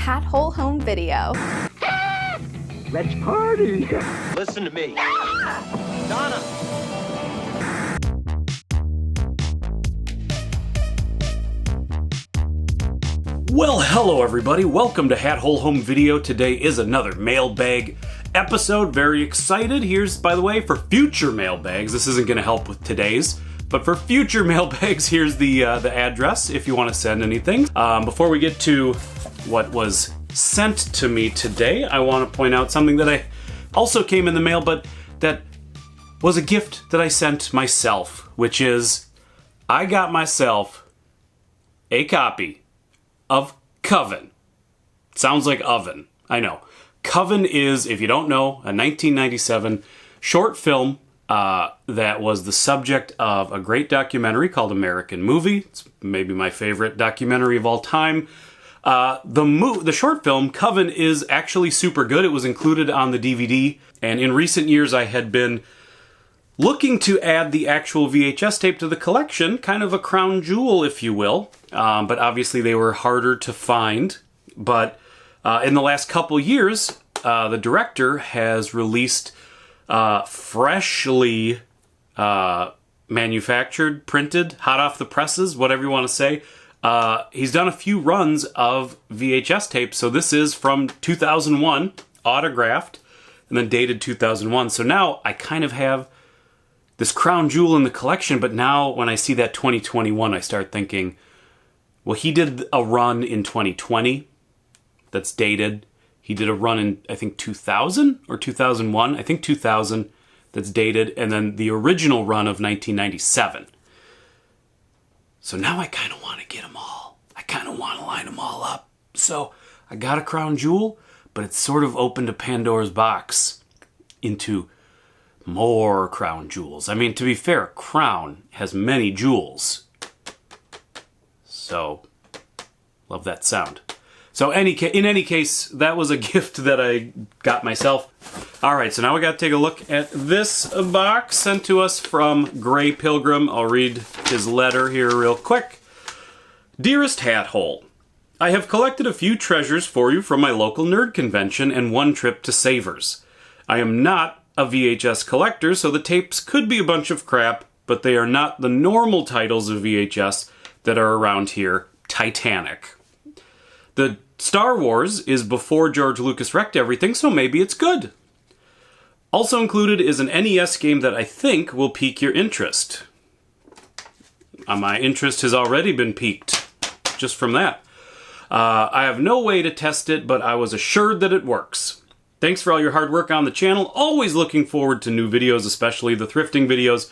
Hat Hole Home Video. Let's party! Listen to me. Donna! Well, hello everybody. Welcome to Hat Hole Home Video. Today is another mailbag episode. Very excited. Here's, by the way, for future mailbags. This isn't going to help with today's, but for future mailbags, here's the address if you want to send anything. Before we get to what was sent to me today, I want to point out something that I also came in the mail, but that was a gift that I sent myself, which is I got myself a copy of Coven. Sounds like oven, I know. Coven is, if you don't know, a 1997 short film that was the subject of a great documentary called American Movie. It's maybe my favorite documentary of all time. The short film, Coven, is actually super good. It was included on the DVD, and in recent years I had been looking to add the actual VHS tape to the collection, kind of a crown jewel, if you will. But obviously they were harder to find. But in the last couple years, the director has released freshly manufactured, printed, hot off the presses, whatever you want to say. He's done a few runs of VHS tapes. So this is from 2001, autographed, and then dated 2001. So now I kind of have this crown jewel in the collection, but now when I see that 2021, I start thinking, well, he did a run in 2020 that's dated. He did a run in, I think, 2000 or 2001. I think 2000 that's dated, and then the original run of 1997. So now I kind of want to get them all. I kind of want to line them all up. So I got a crown jewel, but it's sort of opened a Pandora's box into more crown jewels. I mean, to be fair, crown has many jewels. So, love that sound. So in any case, that was a gift that I got myself. All right, so now we got to take a look at this box sent to us from Gray Pilgrim. I'll read his letter here real quick. Dearest Hat Hole, I have collected a few treasures for you from my local nerd convention and one trip to Savers. I am not a VHS collector, so the tapes could be a bunch of crap, but they are not the normal titles of VHS that are around here. Titanic. The Star Wars is before George Lucas wrecked everything, so maybe it's good. Also included is an NES game that I think will pique your interest. My interest has already been piqued, just from that. I have no way to test it, but I was assured that it works. Thanks for all your hard work on the channel. Always looking forward to new videos, especially the thrifting videos.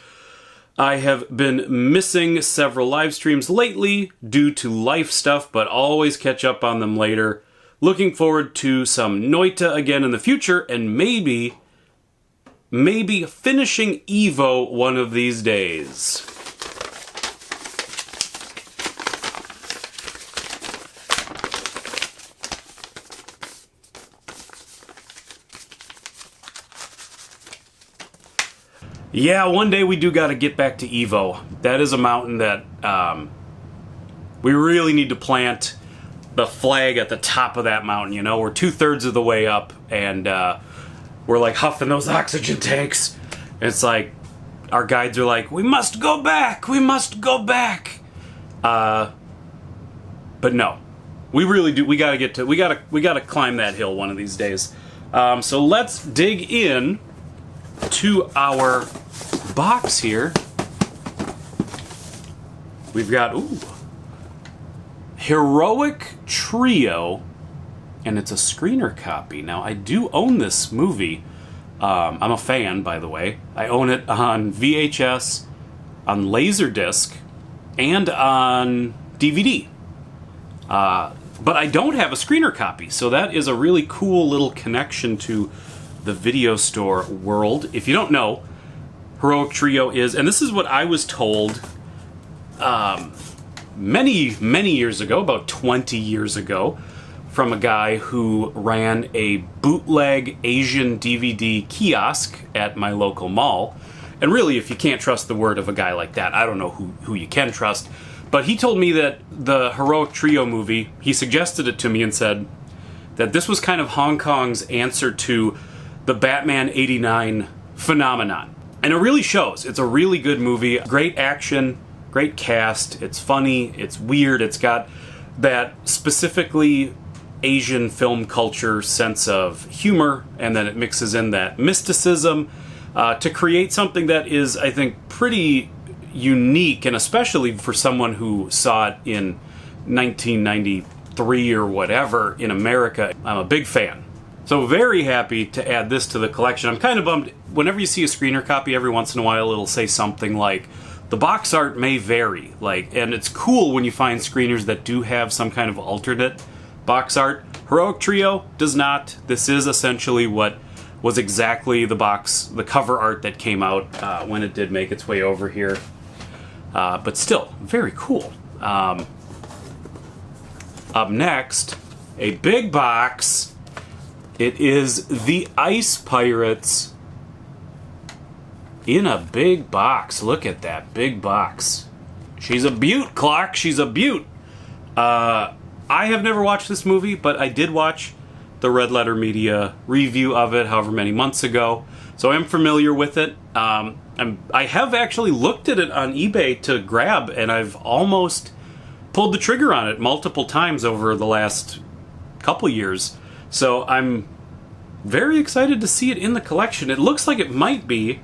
I have been missing several live streams lately due to life stuff, but always catch up on them later. Looking forward to some Noita again in the future, and maybe finishing Evo one of these days. Yeah, one day we do got to get back to Evo. That is a mountain that we really need to plant the flag at the top of that mountain. You know, we're 2/3 of the way up, and we're like huffing those oxygen tanks. And it's like our guides are like, "We must go back. We must go back." But no, we really do. We got to get to. We got to climb that hill one of these days. So let's dig in to our box here. We've got Heroic Trio, and it's a screener copy. Now I do own this movie. I'm a fan, by the way. I own it on VHS, on laserdisc, and on DVD. But I don't have a screener copy, so that is a really cool little connection to the video store world. If you don't know, Heroic Trio is, and this is what I was told many years ago, about 20 years ago, from a guy who ran a bootleg Asian DVD kiosk at my local mall. And really, if you can't trust the word of a guy like that, I don't know who you can trust. But he told me that the Heroic Trio movie, he suggested it to me and said, that this was kind of Hong Kong's answer to the Batman '89 phenomenon. And it really shows. It's a really good movie. Great action, great cast. It's funny, it's weird. It's got that specifically Asian film culture sense of humor, and then it mixes in that mysticism to create something that is, I think, pretty unique, and especially for someone who saw it in 1993 or whatever in America. I'm a big fan. So very happy to add this to the collection. I'm kind of bummed. Whenever you see a screener copy, every once in a while it'll say something like, the box art may vary. And it's cool when you find screeners that do have some kind of alternate box art. Heroic Trio does not. This is essentially what was exactly the cover art that came out when it did make its way over here. But still, very cool. Up next, a big box. It is the Ice Pirates in a big box. Look at that big box. She's a beaut, Clark. She's a beaut. I have never watched this movie, but I did watch the Red Letter Media review of it however many months ago, so I'm familiar with it. I have actually looked at it on eBay to grab, and I've almost pulled the trigger on it multiple times over the last couple years. So I'm very excited to see it in the collection. It looks like it might be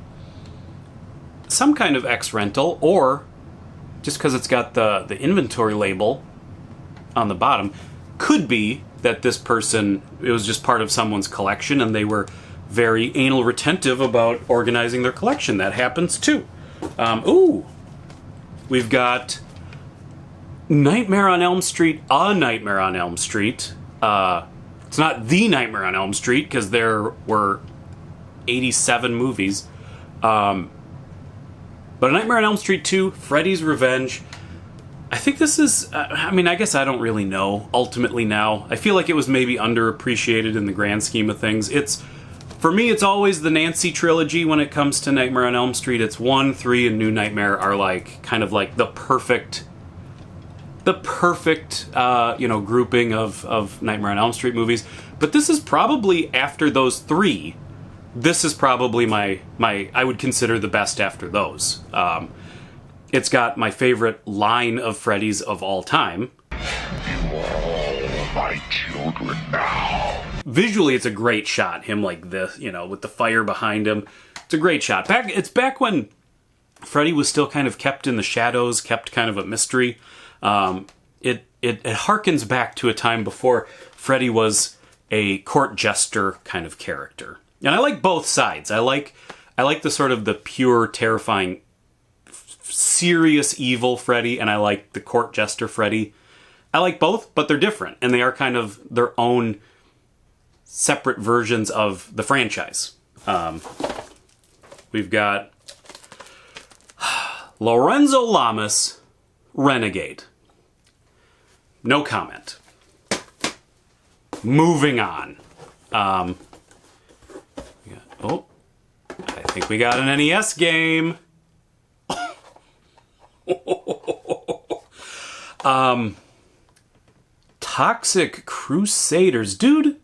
some kind of X-rental, or just because it's got the inventory label on the bottom, could be that this person, it was just part of someone's collection and they were very anal retentive about organizing their collection. That happens too. Ooh, we've got Nightmare on Elm Street, A Nightmare on Elm Street. It's not The Nightmare on Elm Street, because there were 87 movies. But A Nightmare on Elm Street 2, Freddy's Revenge. I think this is, I guess I don't really know, ultimately now. I feel like it was maybe underappreciated in the grand scheme of things. For me, it's always the Nancy trilogy when it comes to Nightmare on Elm Street. It's 1, 3, and New Nightmare are kind of like the perfect grouping of Nightmare on Elm Street movies. But this is probably, after those 3, this is probably my I would consider the best after those. It's got my favorite line of Freddy's of all time. You are all my children now. Visually, it's a great shot. Him like this, with the fire behind him. It's a great shot. It's back when Freddy was still kind of kept in the shadows, kept kind of a mystery. It harkens back to a time before Freddy was a court jester kind of character. And I like both sides. I like the sort of the pure, terrifying, serious evil Freddy, and I like the court jester Freddy. I like both, but they're different, and they are kind of their own separate versions of the franchise. We've got Lorenzo Lamas, Renegade. No comment. Moving on. I think we got an NES game. Toxic Crusaders. Dude,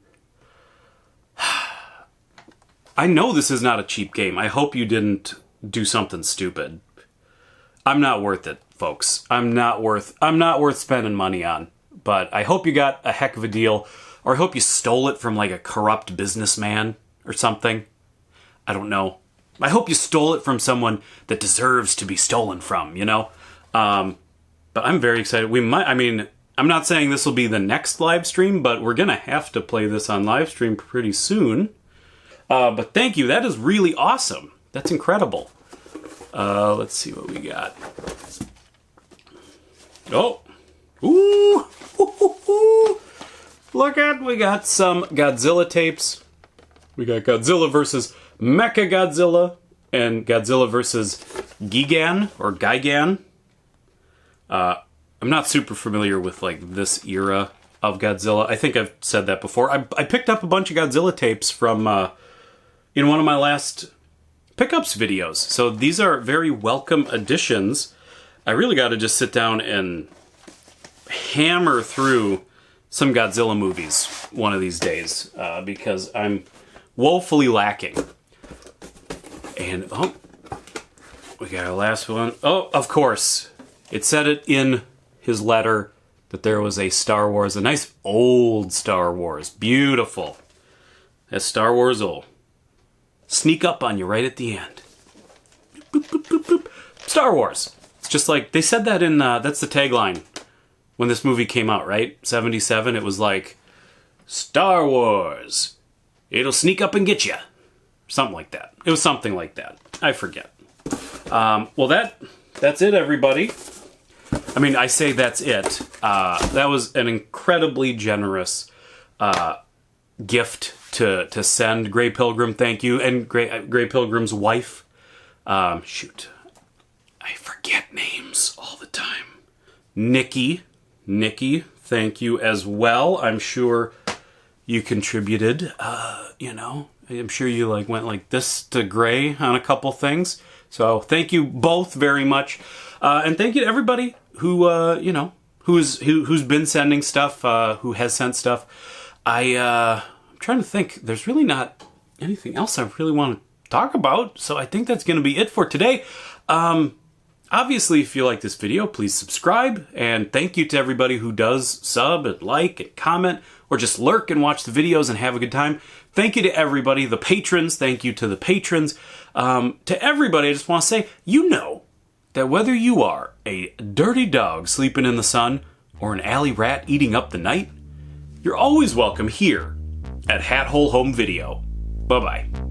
I know this is not a cheap game. I hope you didn't do something stupid. I'm not worth it, folks. I'm not worth spending money on. But I hope you got a heck of a deal, or I hope you stole it from a corrupt businessman or something. I don't know. I hope you stole it from someone that deserves to be stolen from, But I'm very excited. I'm not saying this will be the next live stream, but we're going to have to play this on live stream pretty soon. But thank you. That is really awesome. That's incredible. Let's see what we got. Oh. Ooh. We got some Godzilla tapes. We got Godzilla versus Mechagodzilla and Godzilla versus Gigan or Gigan. I'm not super familiar with this era of Godzilla. I think I've said that before. I picked up a bunch of Godzilla tapes from in one of my last pickups videos. So these are very welcome additions. I really got to just sit down and hammer through some Godzilla movies one of these days because I'm woefully lacking. And, oh, we got our last one. Oh, of course. It said it in his letter that there was a Star Wars, a nice old Star Wars. Beautiful. That's Star Wars old. Sneak up on you right at the end. Boop, boop, boop, boop. Star Wars. It's just like, they said that in, that's the tagline when this movie came out, right? 77, it was like, Star Wars. It'll sneak up and get you. Something like that. It was something like that. I forget. Well, that's it, everybody. I mean, I say that's it. That was an incredibly generous gift to send. Gray Pilgrim, thank you. And Gray Pilgrim's wife. Shoot. I forget names all the time. Nikki, thank you as well. I'm sure you contributed, you know. I'm sure you went like this to Gray on a couple things. So thank you both very much. And thank you to everybody who, you know, who's been sending stuff, who has sent stuff. I'm trying to think. There's really not anything else I really want to talk about. So I think that's going to be it for today. Obviously, if you like this video, please subscribe. And thank you to everybody who does sub and like and comment or just lurk and watch the videos and have a good time. Thank you to everybody, the patrons. Thank you to the patrons. To everybody, I just want to say, you know that whether you are a dirty dog sleeping in the sun or an alley rat eating up the night, you're always welcome here at Hat Hole Home Video. Bye-bye.